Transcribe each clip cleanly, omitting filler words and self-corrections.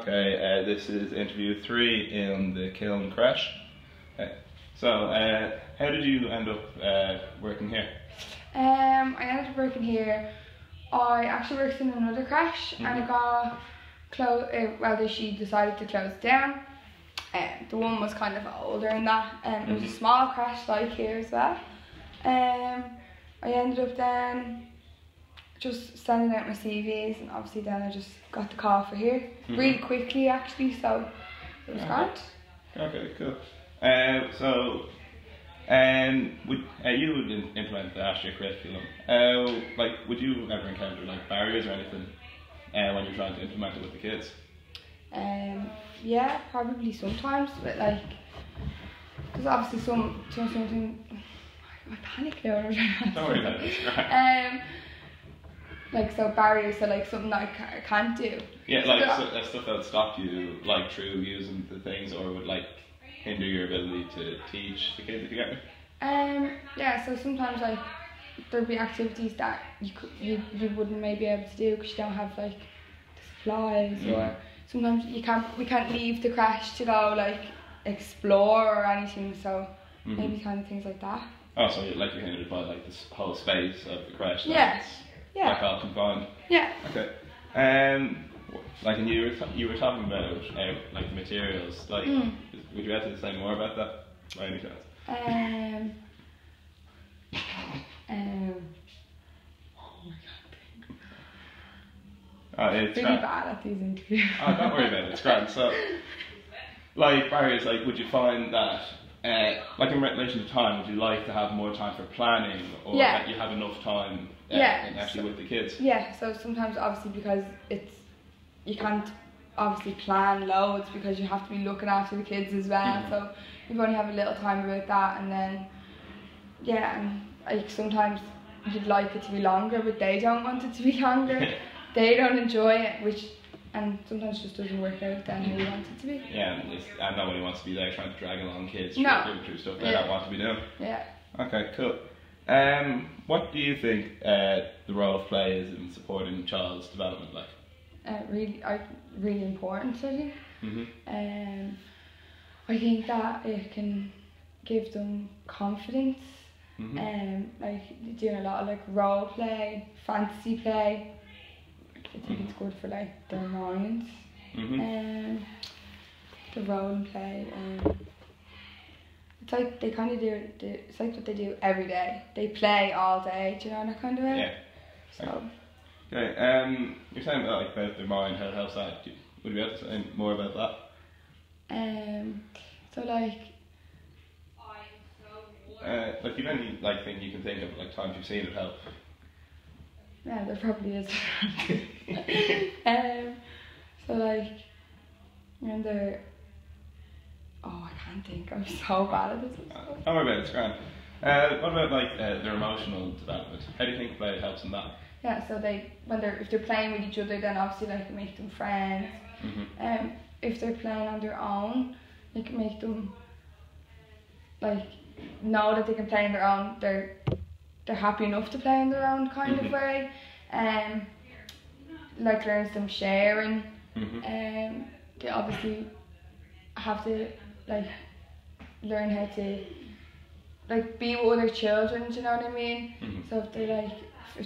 Okay, this is interview 3 in the kiln crash. So, how did you end up working here? I ended up working here. I actually worked in another crash and it got closed. Well, she decided to close down. The one was kind of older and that. It was a small crash like here as well. I ended up then just sending out my CVs, and obviously then I just got the call for here really quickly actually, so it was great. Okay, cool. You would implement the Astria curriculum. Like, would you ever encounter like barriers or anything when you're trying to implement it with the kids? Yeah, probably sometimes, but like, because obviously something. I panic now. Don't worry about it. Like, so barriers, so like something that I can't do. Yeah, like that stuff that would stop you, like through using the things, or would like hinder your ability to teach the kids, if you get me? Yeah, so sometimes like there'd be activities that you wouldn't maybe be able to do because you don't have like the supplies, or sometimes we can't leave the crash to go like explore or anything, so maybe kind of things like that. Oh, so like you're hindered by like this whole space of the crash? Yeah. Yeah. Like all confined? Yeah. Okay. Like, and you were talking about like the materials. Like, would you be able to say more about that by any chance? Oh, I can't think. Oh, it's really bad at these interviews. Oh, don't worry about it. It's grand. So, like barriers, like, would you find that, like in relation to time, would you like to have more time for planning, or that you have enough time actually with the kids? Yeah. So sometimes, obviously, because you can't obviously plan loads because you have to be looking after the kids as well. So you only have a little time about that, and then and like sometimes you'd like it to be longer, but they don't want it to be longer. They don't enjoy it, and sometimes just doesn't work out then how you want it to be. Yeah, and nobody wants to be there trying to drag along kids through stuff they don't want to be doing. Yeah. Okay, cool. What do you think the role of play is in supporting a child's development like? Really important, I think. I think that it can give them confidence. Like doing a lot of like role play, fantasy play. I think it's good for like their minds. The role play. It's like they kind of do. It's like what they do every day. They play all day. Do you know, that kind of way? Yeah. So. Okay. You're saying about their mind. How it helps that? Would you be able to say more about that? So like. Like, do you have any thing you can think of, like times you've seen it help? Yeah, there probably is. So like when they're I can't think. I'm so bad at this. Don't worry about it. It's grand. What about like their emotional development? How do you think play helps in that? Yeah, so if they're playing with each other, then obviously like it makes them friends. If they're playing on their own, it can make them like know that they can play on their own. They're happy enough to play on their own kind of way. Like learns them sharing. They obviously have to like learn how to like be with other children. Do you know what I mean? So if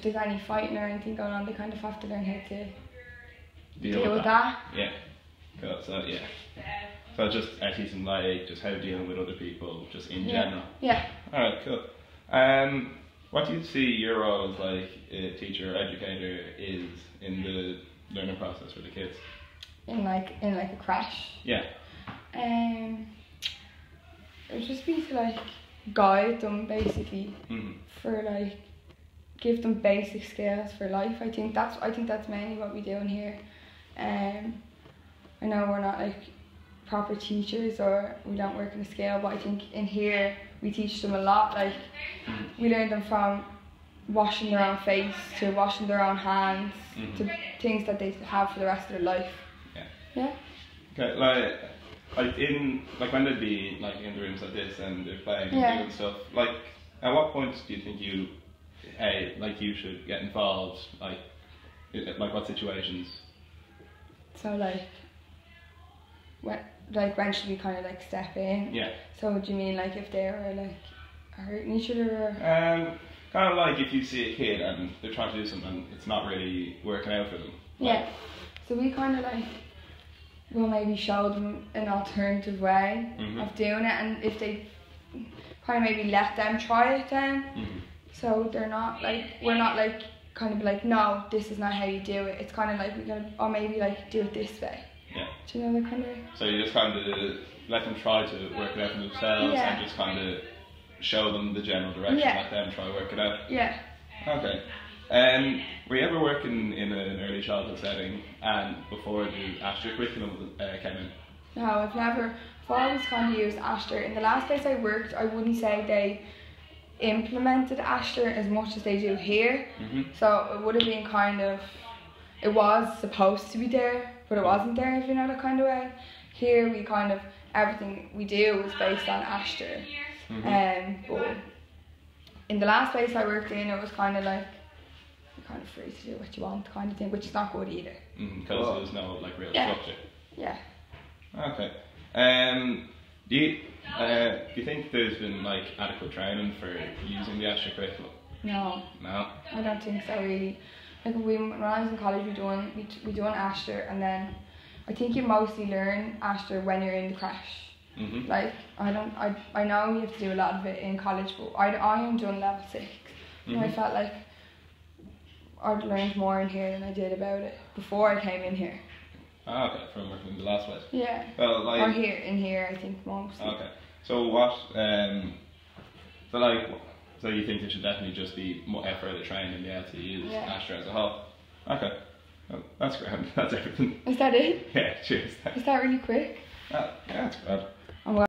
there's any fighting or anything going on, they kind of have to learn how to deal with that. Yeah. Cool. So so just teaching like just how dealing with other people, just in general. Yeah. All right. Cool. What do you see your role as like a teacher or educator is in the learning process for the kids? In like a crash. Yeah. It would just be to like guide them basically for like give them basic skills for life. I think that's mainly what we do in here. I know we're not like proper teachers or we don't work in a scale, but I think in here we teach them a lot. Like we learn them from washing their own face to washing their own hands to things that they have for the rest of their life. Yeah. Okay, like when they'd be like in the rooms like this and they're playing and doing stuff, like at what point do you think you should get involved? Like what situations? So like when should we kind of like step in? Yeah. So do you mean like if they were like hurting each other? Or? Kind of like if you see a kid and they're trying to do something and it's not really working out for them. Yeah. So we kind of like will maybe show them an alternative way of doing it, and if they kind of maybe let them try it then. So they're not like, we're not like kind of like, no, this is not how you do it. It's kind of like we gotta, or maybe like do it this way. Yeah. Do you know the kind of? So you just kind of let them try to work it out for themselves and just kind of show them the general direction, let them try to work it out. Yeah. Okay. Were you ever working in an early childhood setting and before the Astra curriculum came in? No, I've always kind of used Astra. In the last place I worked, I wouldn't say they implemented Astra as much as they do here. So it would have been kind of, it was supposed to be there, but it wasn't there, if you know that kind of way. Here we kind of, everything we do is based on Astra. But in the last place I worked in, it was kind of like, you're kind of free to do what you want kind of thing, which is not good either. Because there's no like real structure. Yeah. Okay. Do you think there's been like adequate training for using the Astra curriculum? No. No? I don't think so really. Like when I was in college we do an Astra, and then I think you mostly learn Astra when you're in the crash. Like I know you have to do a lot of it in college, but I am done level 6. And I felt like I'd learned more in here than I did about it before I came in here. Ah, okay, from working in the last place. Yeah. Well, like, or in here I think mostly. Okay. So so you think there should definitely just be more further training and be able to use Astra as a whole? Okay. Well, that's grand. That's everything. Is that it? Yeah, cheers. Is that really quick? Yeah, that's grand.